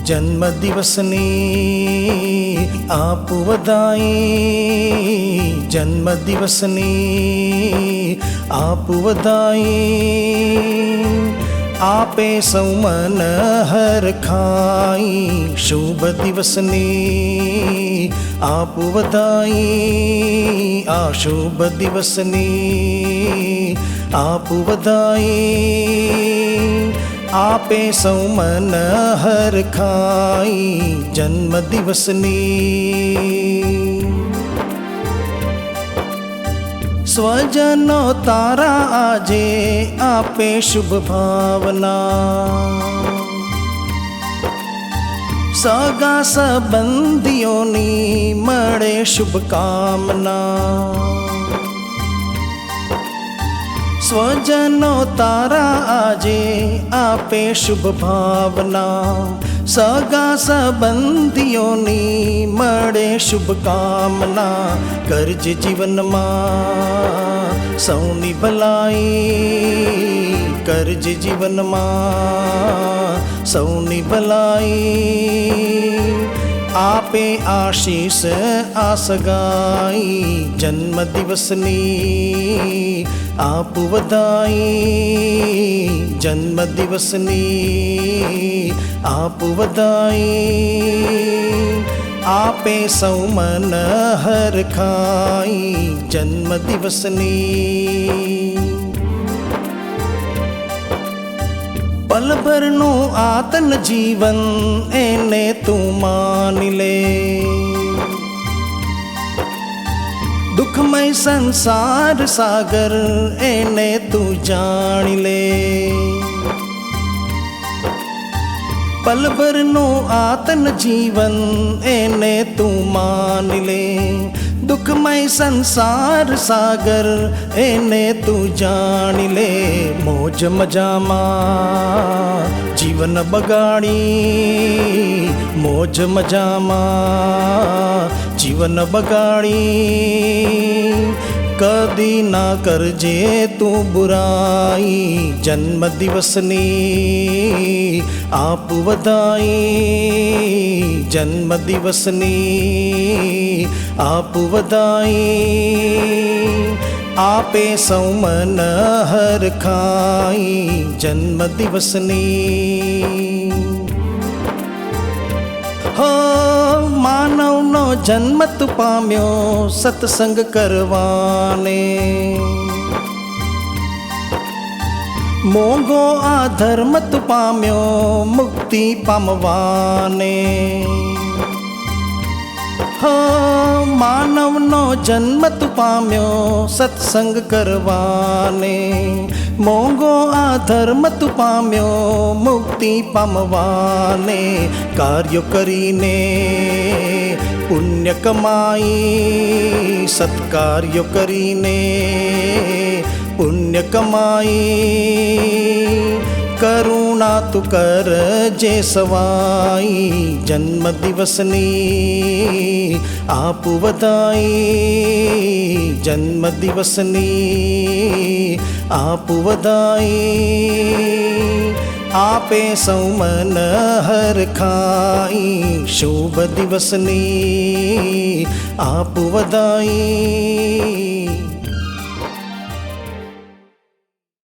जन्म दिवसनी आप वधाई, जन्म दिवसनी आप वधाई। आपे सौ मन हरखाई, शुभ दिवसनी आप वधाई। आ शुभ दिवसनी आप वधाई। आपे सौ मन हरखाई, जन्म दिवसनी। स्वजनो तारा आजे आपे शुभ भावना। सगा संबंधीओनी मळे शुभकामना। स्वजनो तारा आजे आपे शुभ भावना। सगा संबंधीओनी मळे शुभकामना। करजे जीवन मां सौनी भलाई, करजे जीवन मां सौनी भलाई। आपे आशीष आसगाई, जन्म दिवसनी आप वधाई। जन्म दिवसनी आप वधाई। आपे सौ मन हरखाई, जन्म दिवसनी। पल भरनो आतन जीवन एने तू मान ले। दुखमय संसार सागर एने तू जान ले। पल भरनो आतन जीवन एने तू मान ले। दुखमय संसार सागर एने तू जान ले। मौज मजामा जीवन बगाड़ी, मौज मजामा जीवन बगाड़ी। कदी ना करजे तू बुराई, जन्म दिवसनी आप वधाई। जन्म दिवसनी आप वधाई। आपे सौ मन हरखाई, जन्म दिवसनी। हो मानव नो जन्म तु पाम्यो सत्संग करवाने। मोंगो आधर्म तु पाम्यो मुक्ति पामवाने। हो मानव नो जन्म तु पाम्यो सत्संग करवाने। मोंगो आधर्म तु पाम्यो मुक्ति पामवाने। कार्यो करीने पुण्य कमाई, सत्कार्यो करीने पुण्य कमाई। करुणा तु कर जे सवाई, जन्म दिवसनी आप वधाई। जन्म दिवसनी आप वधाई। आपे सौ मन हरखाई, शुभ दिवसनी आप वधाई।